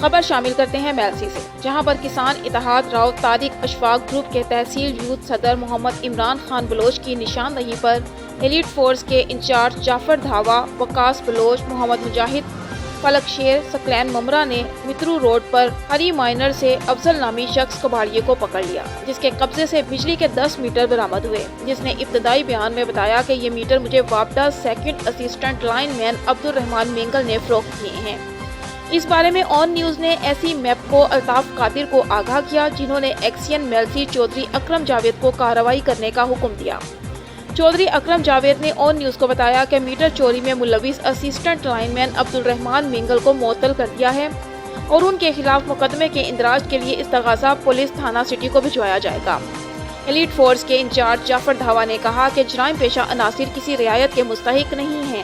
خبر شامل کرتے ہیں میلسی سے، جہاں پر کسان اتحاد راؤ طارق اشفاق گروپ کے تحصیل یوتھ صدر محمد عمران خان بلوچ کی نشاندہی پر ایلیٹ فورس کے انچارج جعفر دھاوا، وقاص بلوچ، محمد مجاہد، فلک شیر، سکلین ممرا نے مترو روڈ پر ہری مائنر سے افضل نامی شخص کباڑیے کو پکڑ لیا، جس کے قبضے سے بجلی کے 10 میٹر برآمد ہوئے، جس نے ابتدائی بیان میں بتایا کہ یہ میٹر مجھے وابڈا سیکنڈ اسسٹنٹ لائن مین عبد الرحمان مینگل نے فروخت کیے ہیں۔ اس بارے میں آن نیوز نے ایسی میپ کو الطاف قادر کو آگاہ کیا، جنہوں نے ایکسین میلسی چودھری اکرم جاوید کو کارروائی کرنے کا حکم دیا۔ چودھری اکرم جاوید نے آن نیوز کو بتایا کہ میٹر چوری میں ملوث اسسٹنٹ لائن مین عبد الرحمان مینگل کو معطل کر دیا ہے اور ان کے خلاف مقدمے کے اندراج کے لیے استغاثہ پولیس تھانہ سٹی کو بھجوایا جائے گا۔ ایلیٹ فورس کے انچارج جعفر دھاوا نے کہا کہ جرائم پیشہ عناصر کسی رعایت کے مستحق نہیں ہیں،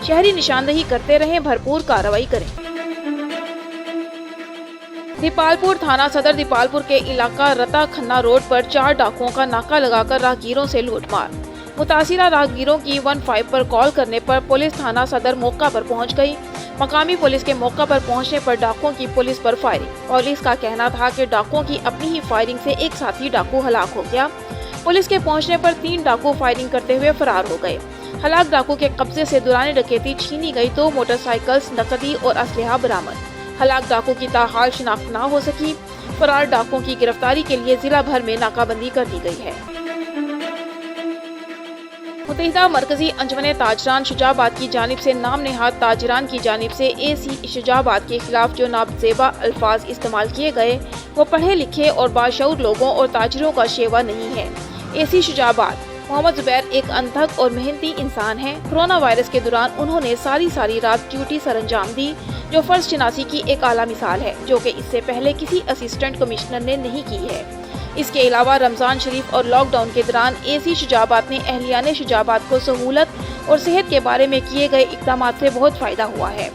شہری نشاندہی کرتے رہیں، بھرپور کارروائی کریں۔ دیپالپور تھانہ صدر دیپالپور کے علاقہ رتا کھنہ روڈ پر 4 ڈاکوؤں کا ناکہ لگا کر راہگیروں سے لوٹ مار۔ متاثرہ راہگیروں کی 15 پر کال کرنے پر پولیس تھانہ صدر موقع پر پہنچ گئی۔ مقامی پولیس کے موقع پر پہنچنے پر ڈاکوؤں کی پولیس پر فائرنگ۔ پولیس کا کہنا تھا کہ ڈاکوؤں کی اپنی ہی فائرنگ سے ایک ساتھی ڈاکو ہلاک ہو گیا۔ پولیس کے پہنچنے پر 3 ڈاکو فائرنگ کرتے ہوئے فرار ہو گئے۔ ہلاک ڈاکو کے قبضے سے دوران ڈکیتی چھینی گئی 2 موٹر سائیکلز، نقدی اور اسلحہ برآمد۔ ہلاک ڈاکو کی تاحال شناخت نہ ہو سکی۔ فرار ڈاکوؤں کی گرفتاری کے لیے ضلع بھر میں ناکہ بندی کر دی گئی ہے۔ متحدہ مرکزی انجمن تاجران شجاع آباد کی جانب سے نام نہاد تاجران کی جانب سے AC شجاع آباد کے خلاف جو نابزیبا الفاظ استعمال کیے گئے وہ پڑھے لکھے اور باشعور لوگوں اور تاجروں کا شیوا نہیں ہے۔ AC شجاع آباد محمد زبیر ایک انتھک اور محنتی انسان ہیں۔ کرونا وائرس کے دوران انہوں نے ساری رات ڈیوٹی سر انجام دی، جو فرض شناسی کی ایک اعلیٰ مثال ہے، جو کہ اس سے پہلے کسی اسسٹنٹ کمشنر نے نہیں کی ہے۔ اس کے علاوہ رمضان شریف اور لاک ڈاؤن کے دوران AC شجاع آباد نے اہلیان شجاع آباد کو سہولت اور صحت کے بارے میں کیے گئے اقدامات سے بہت فائدہ ہوا ہے۔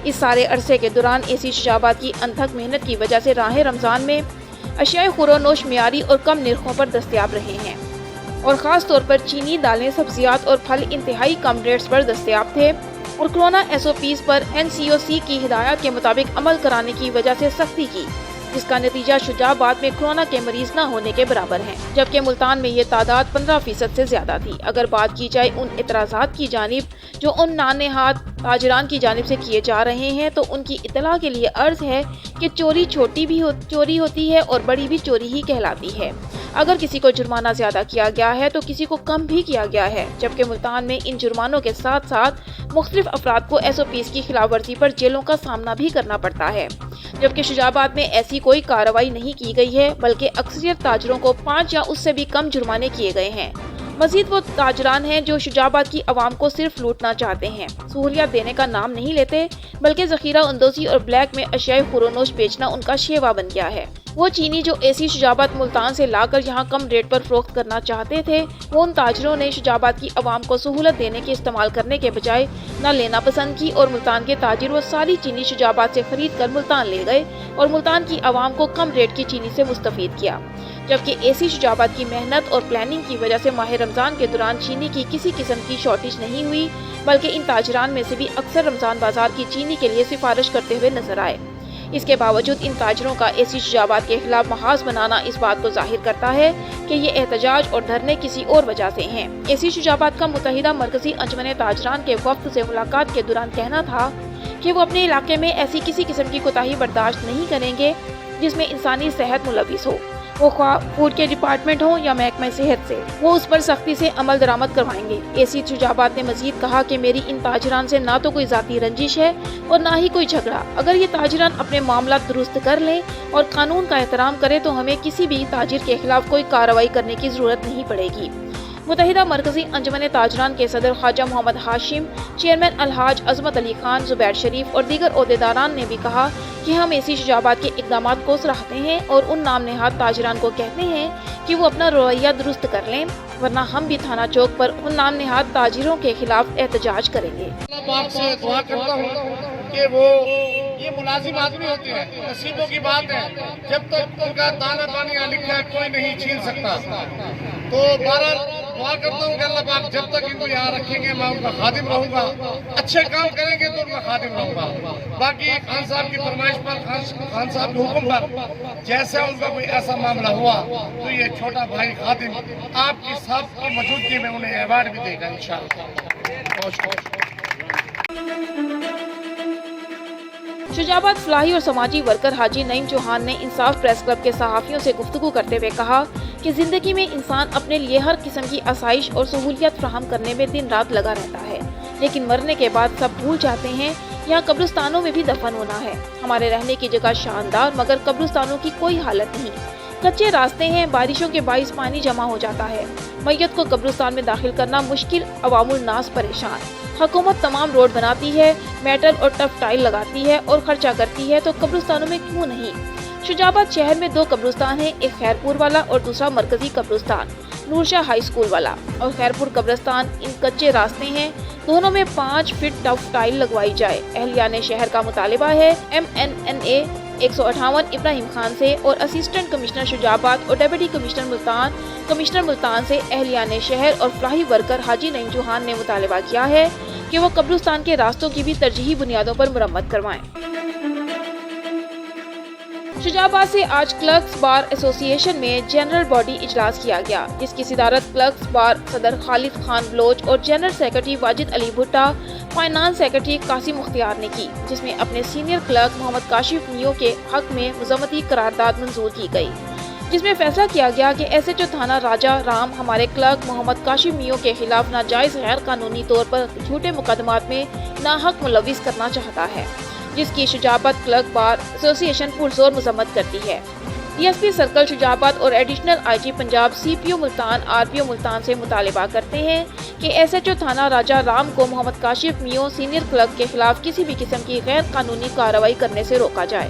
اس سارے عرصے کے دوران AC شجاع آباد کی انتھک محنت کی وجہ سے راہ رمضان میں اشیاء خورونوش معیاری اور کم نرخوں پر دستیاب رہے ہیں، اور خاص طور پر چینی، دالیں، سبزیات اور پھل انتہائی کم ریٹس پر دستیاب تھے، اور کورونا SOPs پر NCOC کی ہدایات کے مطابق عمل کرانے کی وجہ سے سختی کی، جس کا نتیجہ شجاع آباد میں کورونا کے مریض نہ ہونے کے برابر ہیں، جبکہ ملتان میں یہ تعداد 15% سے زیادہ تھی۔ اگر بات کی جائے ان اعتراضات کی جانب جو ان نانہاد تاجران کی جانب سے کیے جا رہے ہیں، تو ان کی اطلاع کے لیے عرض ہے کہ چوری چھوٹی بھی چوری ہوتی ہے اور بڑی بھی چوری ہی کہلاتی ہے۔ اگر کسی کو جرمانہ زیادہ کیا گیا ہے تو کسی کو کم بھی کیا گیا ہے، جبکہ ملتان میں ان جرمانوں کے ساتھ ساتھ مختلف افراد کو SOPs کی خلاف ورزی پر جیلوں کا سامنا بھی کرنا پڑتا ہے، جبکہ شجاع آباد میں ایسی کوئی کارروائی نہیں کی گئی ہے، بلکہ اکثریت تاجروں کو 5 یا اس سے بھی کم جرمانے کیے گئے ہیں۔ مزید وہ تاجران ہیں جو شجاع آباد کی عوام کو صرف لوٹنا چاہتے ہیں، سہولیات دینے کا نام نہیں لیتے، بلکہ ذخیرہ اندوزی اور بلیک میں اشیاء خورونوش بیچنا ان کا شیوا بن گیا ہے۔ وہ چینی جو AC شجاع آباد ملتان سے لا کر یہاں کم ریٹ پر فروخت کرنا چاہتے تھے، وہ ان تاجروں نے شجاع آباد کی عوام کو سہولت دینے کے استعمال کرنے کے بجائے نہ لینا پسند کی، اور ملتان کے تاجر وہ ساری چینی شجاع آباد سے خرید کر ملتان لے گئے اور ملتان کی عوام کو کم ریٹ کی چینی سے مستفید کیا، جبکہ AC شجاع آباد کی محنت اور پلاننگ کی وجہ سے ماہ رمضان کے دوران چینی کی کسی قسم کی شارٹیج نہیں ہوئی، بلکہ ان تاجران میں سے بھی اکثر رمضان بازار کی چینی کے لیے سفارش کرتے ہوئے نظر آئے۔ اس کے باوجود ان تاجروں کا AC شجاع آباد کے خلاف محاذ بنانا اس بات کو ظاہر کرتا ہے کہ یہ احتجاج اور دھرنے کسی اور وجہ سے ہیں۔ AC شجاع آباد کا متحدہ مرکزی انجمن تاجران کے وفد سے ملاقات کے دوران کہنا تھا کہ وہ اپنے علاقے میں ایسی کسی قسم کی کوتاہی برداشت نہیں کریں گے جس میں انسانی صحت ملوث ہو، وہ خواہ فوڈ کے ڈپارٹمنٹ ہوں یا محکمہ صحت سے، وہ اس پر سختی سے عمل درآمد کروائیں گے۔ AC شجاع آباد نے مزید کہا کہ میری ان تاجران سے نہ تو کوئی ذاتی رنجش ہے اور نہ ہی کوئی جھگڑا۔ اگر یہ تاجران اپنے معاملات درست کر لیں اور قانون کا احترام کریں تو ہمیں کسی بھی تاجر کے خلاف کوئی کارروائی کرنے کی ضرورت نہیں پڑے گی۔ متحدہ مرکزی انجمن تاجران کے صدر خواجہ محمد ہاشم، چیئرمین الحاج عظمت علی خان، زبیر شریف اور دیگر عہدیداران نے بھی کہا کہ ہم AC شجاع آباد کے اقدامات کو سراہتے ہیں اور ان نام نہاد تاجران کو کہتے ہیں کہ وہ اپنا رویہ درست کر لیں، ورنہ ہم بھی تھانہ چوک پر ان نام نہاد تاجروں کے خلاف احتجاج کریں گے۔ اللہ پاک سے دعا کرتا ہوں کہ وہ یہ ملازم آدمی ہوتے ہیں، نصیبوں کی بات ہے، جب تک ان کا دانا پانی یہاں لکھا ہے کوئی نہیں چھین سکتا. تو بہرحال دعا کرتا ہوں کہ اللہ پاک جب تک ان کو یہاں رکھیں گے میں ان کا خادم رہوں گا، اچھے کام کریں گے تو ان کا خادم رہوں گا. باقی خان صاحب کی فرمائش پر، خان صاحب کے حکم پر جیسا ان کا کوئی ایسا معاملہ ہوا تو یہ چھوٹا بھائی خادم آپ کی صاحب کی موجودگی میں انہیں ایوارڈ بھی دے گا انشاءاللہ. شجاع آباد فلاحی اور سماجی ورکر حاجی نعیم چوہان نے انصاف پریس کلب کے صحافیوں سے گفتگو کرتے ہوئے کہا کہ زندگی میں انسان اپنے لیے ہر قسم کی آسائش اور سہولیات فراہم کرنے میں دن رات لگا رہتا ہے، لیکن مرنے کے بعد سب بھول جاتے ہیں. یہاں قبرستانوں میں بھی دفن ہونا ہے. ہمارے رہنے کی جگہ شاندار مگر قبرستانوں کی کوئی حالت نہیں. کچے راستے ہیں، بارشوں کے باعث پانی جمع ہو جاتا ہے. میت کو قبرستان میں داخل کرنا مشکل، عوام الناس پریشان. حکومت تمام روڈ بناتی ہے، میٹل اور ٹف ٹائل لگاتی ہے اور خرچہ کرتی ہے، تو قبرستانوں میں کیوں نہیں؟ شجاع آباد شہر میں 2 قبرستان ہیں، ایک خیرپور والا اور دوسرا مرکزی قبرستان نورشاہ ہائی اسکول والا. اور خیرپور قبرستان ان کچے راستے ہیں، دونوں میں 5 فٹ ٹف ٹائل لگوائی جائے. اہلیان شہر کا مطالبہ ہے MNNA 158 ابراہیم خان سے اور اسسٹنٹ کمشنر شجاع آباد اور ڈپٹی کمشنر ملتان سے اہلیان شہر اور فلاحی ورکر حاجی نعیم چوہان نے مطالبہ کیا ہے کہ وہ قبرستان کے راستوں کی بھی ترجیحی بنیادوں پر مرمت کروائیں. شجاع آباد سے آج کلرکس بار ایسوسی ایشن میں جنرل باڈی اجلاس کیا گیا، جس کی صدارت کلرکس بار صدر خالد خان بلوچ اور جنرل سیکرٹری واجد علی بھٹا، فائنانس سیکرٹری قاسم مختار نے کی، جس میں اپنے سینئر کلرک محمد کاشف میو کے حق میں مذمتی قرارداد منظور کی گئی، جس میں فیصلہ کیا گیا کہ SHO تھانہ راجہ رام ہمارے کلرک محمد کاشف میو کے خلاف ناجائز غیر قانونی طور پر جھوٹے مقدمات میں ناحق ملوث کرنا چاہتا ہے، جس کی شجاع آباد کلرک بار ایسوسی ایشن پرزور مذمت کرتی ہے. DSP سرکل شجاع آباد اور additional IG Punjab CPO Multan RPO Multan سے مطالبہ کرتے ہیں کہ SHO تھانہ راجہ رام کو محمد کاشف میو سینئر کلرک کے خلاف کسی بھی قسم کی غیر قانونی کارروائی کرنے سے روکا جائے.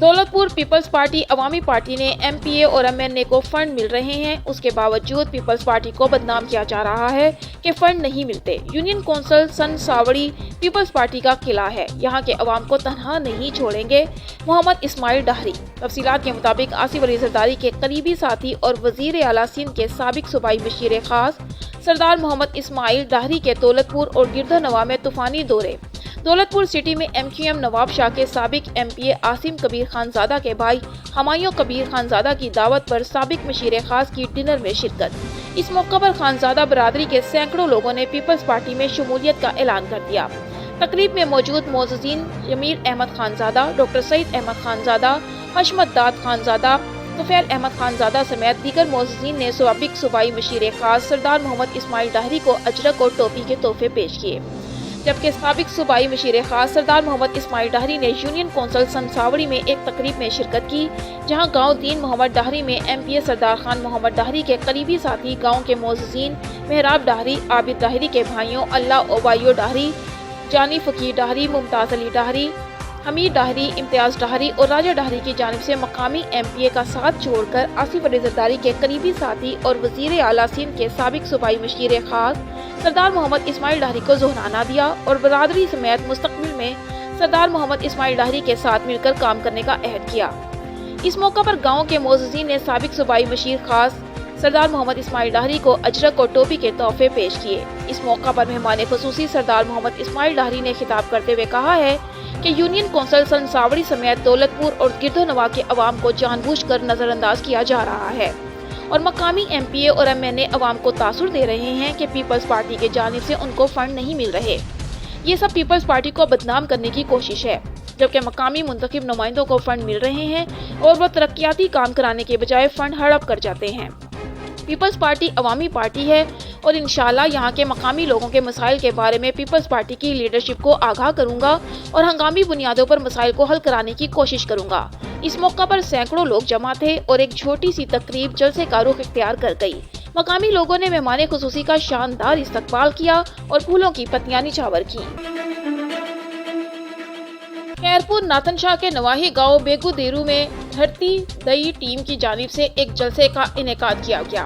دولت پور پیپلز پارٹی عوامی پارٹی نے MPA اور MNA کو فنڈ مل رہے ہیں، اس کے باوجود پیپلز پارٹی کو بدنام کیا جا رہا ہے کہ فنڈ نہیں ملتے. یونین کونسل سن ساوڑی پیپلز پارٹی کا قلعہ ہے، یہاں کے عوام کو تنہا نہیں چھوڑیں گے. محمد اسماعیل ڈاہری. تفصیلات کے مطابق آصف علی زرداری کے قریبی ساتھی اور وزیر اعلیٰ سندھ کے سابق صوبائی مشیر خاص سردار محمد اسماعیل ڈاہری کے دولت پور اور گردہنواں میں طوفانی دورے. دولت پور سٹی میں MQM نواب شاہ کے سابق MPA عاصم کبیر خان زادہ کے بھائی ہمایوں کبیر خان زادہ کی دعوت پر سابق مشیر خاص کی ڈنر میں شرکت. اس موقع پر خانزادہ برادری کے سینکڑوں لوگوں نے پیپلز پارٹی میں شمولیت کا اعلان کر دیا. تقریب میں موجود معززین جمیل احمد خانزادہ، ڈاکٹر سعید احمد خانزادہ، حشمت داد خانزادہ، طفیل احمد خانزادہ سمیت دیگر معززین نے سابق صوبائی مشیر خاص سردار محمد اسماعیل ڈاہری کو اجرک اور ٹوپی کے تحفے پیش کیے، جبکہ سابق صوبائی مشیر خاص سردار محمد اسماعیل ڈاہری نے یونین کونسل سنساوڑی میں ایک تقریب میں شرکت کی، جہاں گاؤں دین محمد ڈاہری میں MPA سردار خان محمد ڈاہری کے قریبی ساتھی گاؤں کے معززین محراب ڈاہری، عابد ڈاہری کے بھائیوں اللہ اوبایو ڈاہری، جانی فقیر ڈاہری، ممتاز علی ڈاہری، حمید ڈاہری، امتیاز ڈاہری اور راجہ ڈاہری کی جانب سے مقامی MPA کا ساتھ چھوڑ کر آصف علی زرداری کے قریبی ساتھی اور وزیر اعلیٰ سندھ کے سابق صوبائی مشیر خاص سردار محمد اسماعیل ڈاہری کو ظہرانہ دیا اور برادری سمیت مستقبل میں سردار محمد اسماعیل ڈاہری کے ساتھ مل کر کام کرنے کا عہد کیا. اس موقع پر گاؤں کے معززین نے سابق صوبائی مشیر خاص سردار محمد اسماعیل ڈاہری کو اجرک اور ٹوپی کے تحفے پیش کیے. اس موقع پر مہمان خصوصی سردار محمد اسماعیل ڈاہری نے خطاب کرتے ہوئے کہا ہے کہ یونین کونسل سنساوڑی سمیت دولت پور اور گردہنواں کے عوام کو جان بوجھ کر نظر انداز کیا جا رہا ہے اور مقامی MPA اور MNA عوام کو تاثر دے رہے ہیں کہ پیپلز پارٹی کے جانب سے ان کو فنڈ نہیں مل رہے. یہ سب پیپلز پارٹی کو بدنام کرنے کی کوشش ہے، جبکہ مقامی منتخب نمائندوں کو فنڈ مل رہے ہیں اور وہ ترقیاتی کام کرانے کے بجائے فنڈ ہڑپ کر جاتے ہیں. پیپلز پارٹی عوامی پارٹی ہے اور انشاءاللہ یہاں کے مقامی لوگوں کے مسائل کے بارے میں پیپلز پارٹی کی لیڈرشپ کو آگاہ کروں گا اور ہنگامی بنیادوں پر مسائل کو حل کرانے کی کوشش کروں گا. اس موقع پر سینکڑوں لوگ جمع تھے اور ایک چھوٹی سی تقریب جلسے کا رخ اختیار کر گئی. مقامی لوگوں نے مہمان خصوصی کا شاندار استقبال کیا اور پھولوں کی پتیاں نچھاور کی. خیرپور ناتن شاہ کے نواحی گاؤں بیگو دیرو میں دھرتی دئی ٹیم کی جانب سے ایک جلسے کا انعقاد کیا گیا.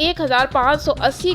1580